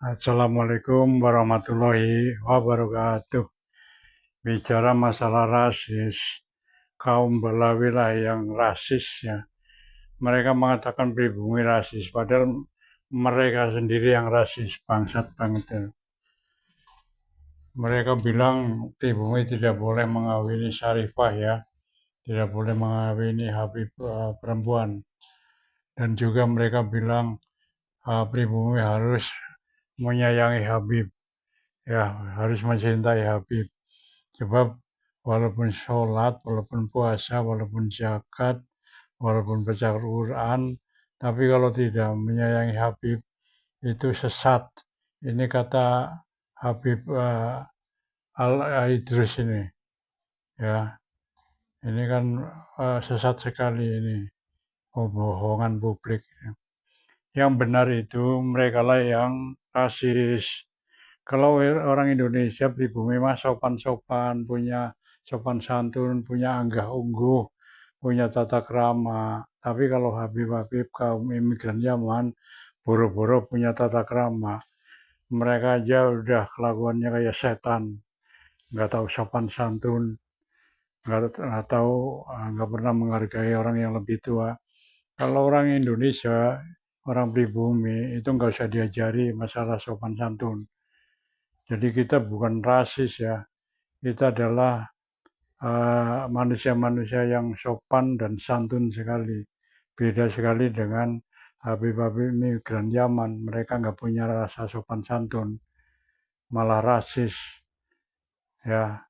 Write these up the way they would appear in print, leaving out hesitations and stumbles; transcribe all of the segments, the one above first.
Assalamualaikum warahmatullahi wabarakatuh. Bicara masalah rasis, kaum Belawi lah yang rasis ya. Mereka mengatakan pribumi rasis, padahal mereka sendiri yang rasis, bangsat banget. Mereka bilang pribumi tidak boleh mengawini Syarifah ya, tidak boleh mengawini Habib perempuan. Dan juga mereka bilang pribumi harus menyayangi Habib. Ya, harus mencintai Habib. Sebab walaupun sholat, walaupun puasa, walaupun zakat, walaupun baca Quran, tapi kalau tidak menyayangi Habib itu sesat. Ini kata Habib Al-Idrus ini. Ya, ini kan sesat sekali ini, bohongan publik. Yang benar itu mereka lah yang rasis. Kalau orang Indonesia pribumi mah sopan-sopan, punya sopan santun, punya anggah ungguh, punya tata krama. Tapi kalau Habib-Habib kaum imigran Yaman, boro-boro punya tata krama. Mereka aja udah kelakuannya kayak setan, nggak tahu sopan santun, nggak tahu, nggak pernah menghargai orang yang lebih tua. Kalau orang Indonesia, orang pribumi itu nggak usah diajari masalah sopan santun. Jadi kita bukan rasis ya, kita adalah manusia-manusia yang sopan dan santun sekali. Beda sekali dengan Habib-Habib migran Yaman, mereka nggak punya rasa sopan santun, malah rasis. Ya,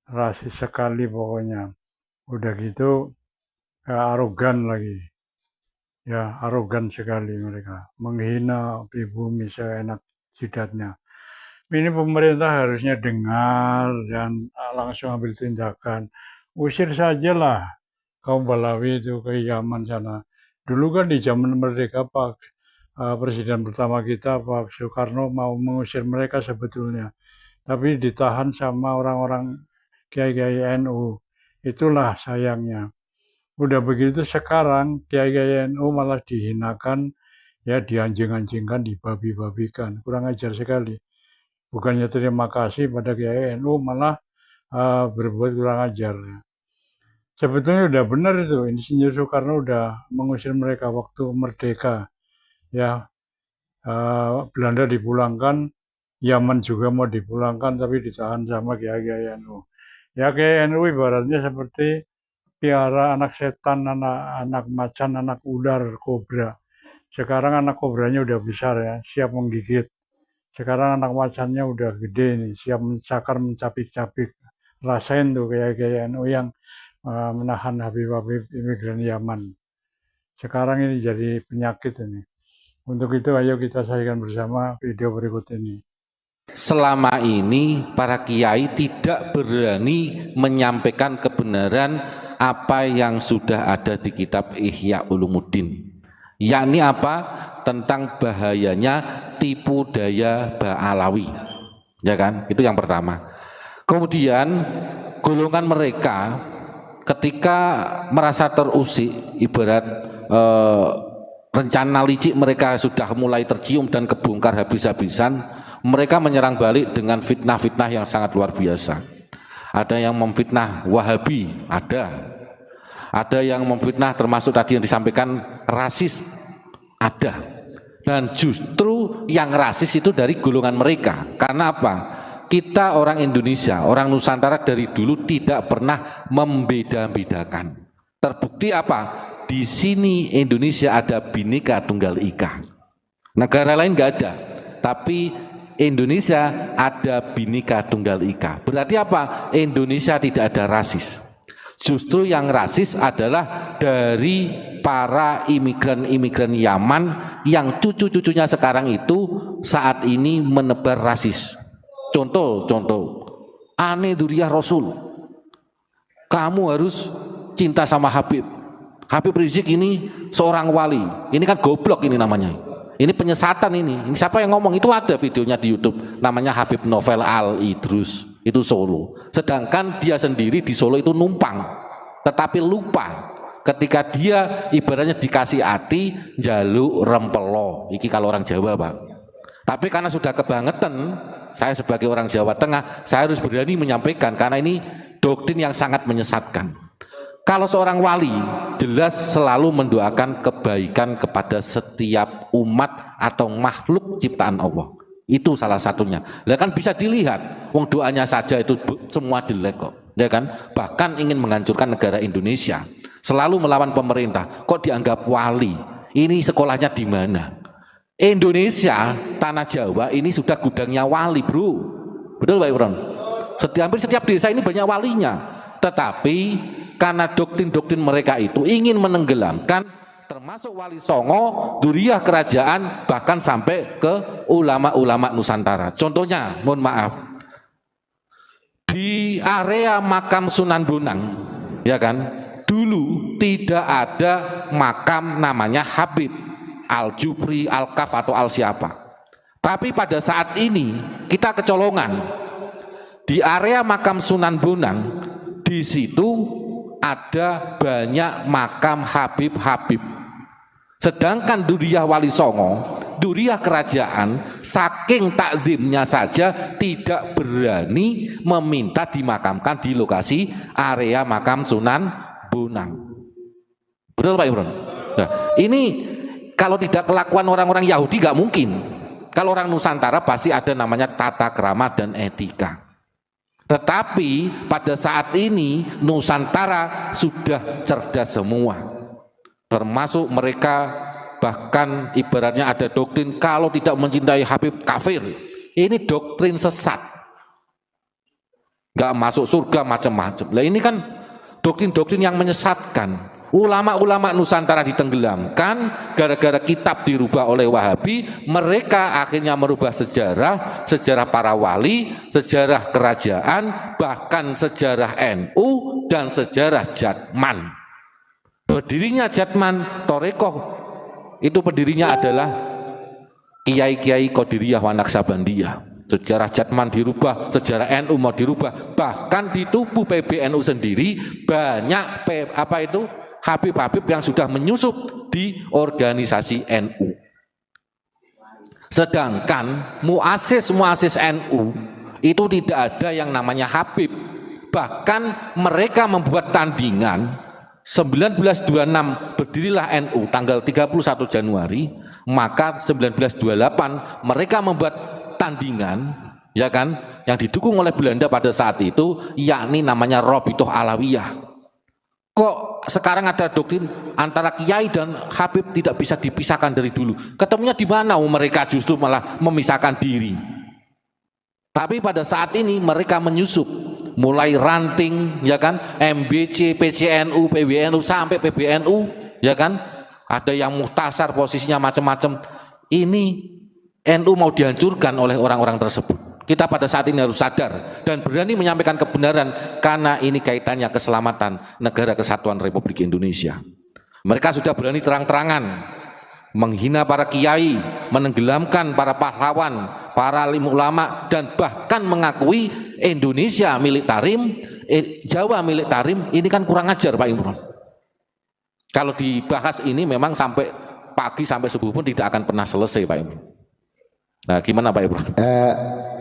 rasis sekali pokoknya. Udah gitu arogan lagi. Ya, arogan sekali mereka. Menghina pribumi seenak jidatnya. Ini pemerintah harusnya dengar dan langsung ambil tindakan. Usir sajalah kaum Balawi itu ke Yaman sana. Dulu kan di zaman merdeka Pak Presiden pertama kita Pak Soekarno mau mengusir mereka sebetulnya. Tapi ditahan sama orang-orang Kiai-Kiai NU. Itulah sayangnya. Udah begitu sekarang Kiai-Kiai NU malah dihinakan, ya dianjing-anjingkan, dibabi-babikan. Kurang ajar sekali. Bukannya terima kasih pada Kiai NU, malah berbuat kurang ajar. Sebetulnya udah benar itu, Insinyur Soekarno udah mengusir mereka waktu merdeka. Ya, Belanda dipulangkan, Yaman juga mau dipulangkan, tapi ditahan sama Kiai NU. Ya Kiai NU ibaratnya seperti piara anak setan, anak macan, anak ular, kobra. Sekarang anak kobranya udah besar ya, siap menggigit. Sekarang anak macannya udah gede nih, siap mencakar, mencapik-capik. Rasain tuh kayak NU yang menahan Habib-Habib imigran Yaman. Sekarang ini jadi penyakit ini. Untuk itu ayo kita saksikan bersama video berikut ini. Selama ini para kiai tidak berani menyampaikan kebenaran apa yang sudah ada di kitab Ihya Ulumuddin, yakni apa? Tentang bahayanya tipu daya Ba'alawi, ya kan? Itu yang pertama. Kemudian golongan mereka ketika merasa terusik, ibarat rencana licik mereka sudah mulai tercium dan kebongkar habis-habisan, mereka menyerang balik dengan fitnah-fitnah yang sangat luar biasa. Ada yang memfitnah Wahabi, ada yang memfitnah termasuk tadi yang disampaikan rasis, ada. Dan justru yang rasis itu dari golongan mereka. Karena apa? Kita orang Indonesia, orang Nusantara dari dulu tidak pernah membeda-bedakan. Terbukti apa? Di sini Indonesia ada Bhinneka Tunggal Ika. Negara lain nggak ada, tapi Indonesia ada Bhinneka Tunggal Ika. Berarti apa? Indonesia tidak ada rasis. Justru yang rasis adalah dari para imigran-imigran Yaman yang cucu-cucunya sekarang itu saat ini menebar rasis. Contoh, Ane Duriyah Rasul, kamu harus cinta sama Habib. Habib Rizik ini seorang wali. Ini kan goblok ini namanya. Ini penyesatan ini. Ini siapa yang ngomong? Itu ada videonya di YouTube. Namanya Habib Novel Al-Idrus. Itu Solo. Sedangkan dia sendiri di Solo itu numpang. Tetapi lupa ketika dia ibaratnya dikasih hati jaluk rempelo. Iki kalau orang Jawa, Pak. Tapi karena sudah kebangetan, saya sebagai orang Jawa Tengah, saya harus berani menyampaikan karena ini doktrin yang sangat menyesatkan. Kalau seorang wali jelas selalu mendoakan kebaikan kepada setiap umat atau makhluk ciptaan Allah. Itu salah satunya. Lah kan bisa dilihat, wong doanya saja itu semua jelek kok, ya kan? Bahkan ingin menghancurkan negara Indonesia, selalu melawan pemerintah. Kok dianggap wali? Ini sekolahnya di mana? Indonesia, tanah Jawa ini sudah gudangnya wali, bro. Betul Pak Imron? Hampir setiap desa ini banyak walinya. Tetapi karena doktrin-doktrin mereka itu ingin menenggelamkan, termasuk Wali Songo, Duriyah kerajaan, bahkan sampai ke ulama-ulama Nusantara. Contohnya, mohon maaf, di area makam Sunan Bonang, ya kan, dulu tidak ada makam namanya Habib, Al-Jufri, Al-Kaf atau Al-Siapa. Tapi pada saat ini kita kecolongan di area makam Sunan Bonang, di situ ada banyak makam Habib-Habib. Sedangkan Duriyah Wali Songo, Duriyah kerajaan, saking takzimnya saja tidak berani meminta dimakamkan di lokasi area makam Sunan Bonang. Betul Pak Imron? Nah, ini kalau tidak kelakuan orang-orang Yahudi nggak mungkin. Kalau orang Nusantara pasti ada namanya tata krama dan etika. Tetapi pada saat ini Nusantara sudah cerdas semua, termasuk mereka bahkan ibaratnya ada doktrin kalau tidak mencintai Habib kafir. Ini doktrin sesat, nggak masuk surga macam-macam. Lah ini kan doktrin-doktrin yang menyesatkan. Ulama-ulama Nusantara ditenggelamkan gara-gara kitab dirubah oleh Wahabi. Mereka akhirnya merubah sejarah, sejarah para wali, sejarah kerajaan, bahkan sejarah NU dan sejarah Jatman. Berdirinya Jatman Torekoh itu pendirinya adalah Kiai-Kiai Qadiriyah wa Naqsabandiyah. Sejarah Jatman dirubah, sejarah NU mau dirubah, bahkan di tubuh PBNU sendiri banyak Habib-Habib yang sudah menyusup di organisasi NU. Sedangkan muasis NU itu tidak ada yang namanya Habib. Bahkan mereka membuat tandingan 1926 berdirilah NU tanggal 31 Januari, maka 1928 mereka membuat tandingan, ya kan, yang didukung oleh Belanda pada saat itu, yakni namanya Robitoh Alawiyah. Kok sekarang ada doktrin antara kiai dan Habib tidak bisa dipisahkan dari dulu? Ketemunya di mana? Mereka justru malah memisahkan diri. Tapi pada saat ini mereka menyusup, mulai ranting, ya kan, MBC, PCNU, PBNU sampai PBNU, ya kan, ada yang muhtasar posisinya macam-macam. Ini NU mau dihancurkan oleh orang-orang tersebut. Kita pada saat ini harus sadar dan berani menyampaikan kebenaran karena ini kaitannya keselamatan negara kesatuan Republik Indonesia. Mereka sudah berani terang-terangan menghina para kiai, menenggelamkan para pahlawan, para alim ulama, dan bahkan mengakui Indonesia milik Tarim, Jawa milik Tarim. Ini kan kurang ajar Pak Imron. Kalau dibahas ini memang sampai pagi sampai subuh pun tidak akan pernah selesai Pak Imron. Nah gimana Pak Imron?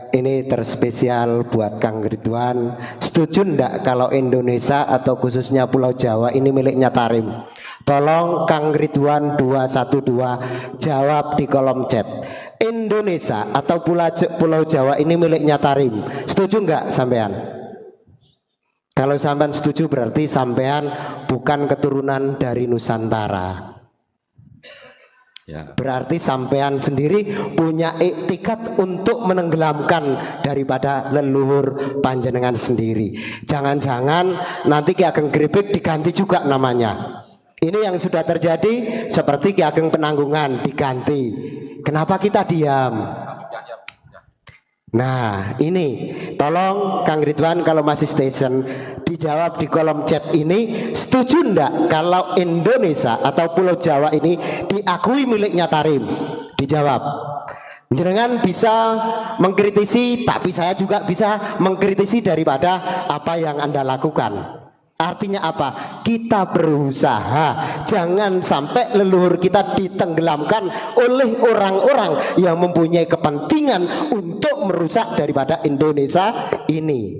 Ini terspesial buat Kang Ridwan. Setuju enggak kalau Indonesia atau khususnya Pulau Jawa ini miliknya Tarim? Tolong Kang Ridwan 212 jawab di kolom chat. Indonesia atau Pulau Jawa ini miliknya Tarim. Setuju enggak sampean? Kalau sampean setuju berarti sampean bukan keturunan dari Nusantara. Ya. Berarti sampean sendiri punya iktikat untuk menenggelamkan daripada leluhur panjenengan sendiri. Jangan-jangan nanti Ki Ageng Grebek diganti juga namanya. Ini yang sudah terjadi seperti Ki Ageng Penanggungan diganti. Kenapa kita diam? Nah ini tolong Kang Ridwan kalau masih station dijawab di kolom chat ini. Setuju enggak kalau Indonesia atau Pulau Jawa ini diakui miliknya Tarim? Dijawab. Jangan bisa mengkritisi, tapi saya juga bisa mengkritisi daripada apa yang Anda lakukan. Artinya apa? Kita berusaha jangan sampai leluhur kita ditenggelamkan oleh orang-orang yang mempunyai kepentingan untuk merusak daripada Indonesia ini.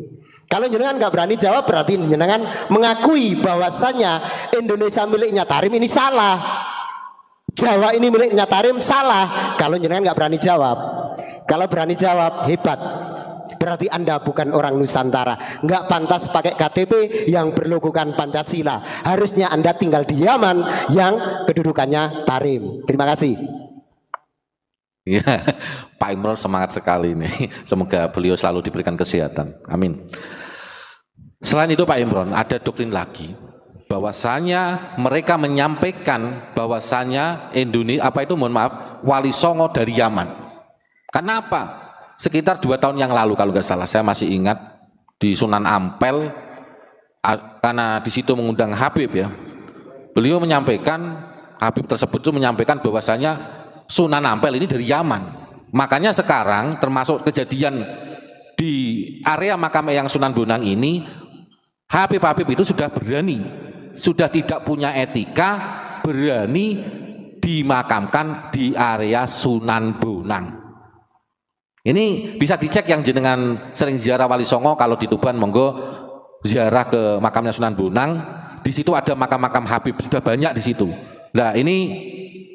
Kalau jenengan nggak berani jawab, berarti jenengan mengakui bahwasannya Indonesia miliknya Tarim ini salah, Jawa ini miliknya Tarim salah. Kalau jenengan nggak berani jawab, kalau berani jawab hebat. Berarti Anda bukan orang Nusantara, nggak pantas pakai KTP yang berlogokan Pancasila. Harusnya Anda tinggal di Yaman yang kedudukannya Tarim. Terima kasih. Ya, Pak Imron semangat sekali ini. Semoga beliau selalu diberikan kesehatan. Amin. Selain itu Pak Imron, ada doktrin lagi bahwasanya mereka menyampaikan bahwasanya Indonesia Wali Songo dari Yaman. Kenapa? Sekitar 2 tahun yang lalu kalau nggak salah, saya masih ingat di Sunan Ampel, karena di situ mengundang Habib ya. Beliau menyampaikan, Habib tersebut itu menyampaikan bahwasanya Sunan Ampel ini dari Yaman. Makanya sekarang termasuk kejadian di area makam Eyang Sunan Bonang ini, Habib-Habib itu sudah berani, sudah tidak punya etika, berani dimakamkan di area Sunan Bonang. Ini bisa dicek yang jenengan sering ziarah Wali Songo, kalau di Tuban monggo ziarah ke makamnya Sunan Bonang. Di situ ada makam-makam Habib, sudah banyak di situ. Nah ini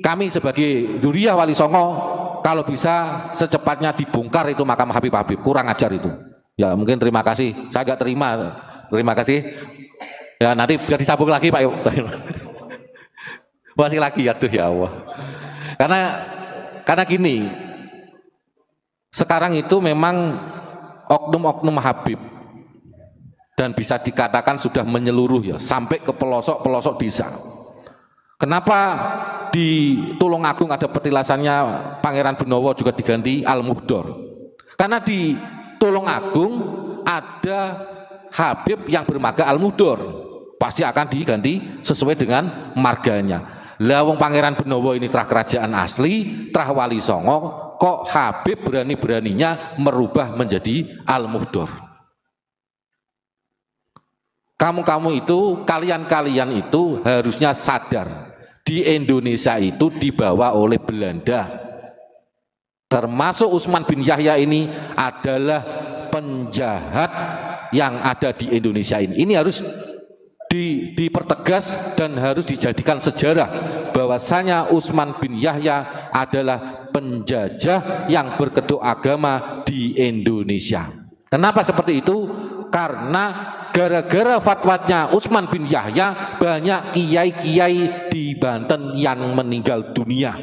kami sebagai dzurriyyah Wali Songo, kalau bisa secepatnya dibongkar itu makam Habib-Habib, kurang ajar itu. Ya mungkin terima kasih, saya agak terima kasih. Ya nanti biar disambung lagi Pak. Masih lagi ya tuh ya Allah. Karena gini. Sekarang itu memang oknum-oknum Habib dan bisa dikatakan sudah menyeluruh ya, sampai ke pelosok-pelosok desa. Kenapa di Tulungagung ada petilasannya Pangeran Benowo juga diganti Al-Muhdor? Karena di Tulungagung ada Habib yang bermarga Al-Muhdor, pasti akan diganti sesuai dengan marganya. Lah wong Pangeran Benowo ini trah kerajaan asli, trah Wali Songo, kok Habib berani-beraninya merubah menjadi Al-Muhdor? Kamu-kamu itu, kalian-kalian itu harusnya sadar, di Indonesia itu dibawa oleh Belanda. Termasuk Utsman bin Yahya ini adalah penjahat yang ada di Indonesia ini. Ini harus dipertegas dan harus dijadikan sejarah bahwasanya Utsman bin Yahya adalah penjajah yang berkedok agama di Indonesia. Kenapa seperti itu? Karena gara-gara fatwanya Utsman bin Yahya banyak kiai-kiai di Banten yang meninggal dunia.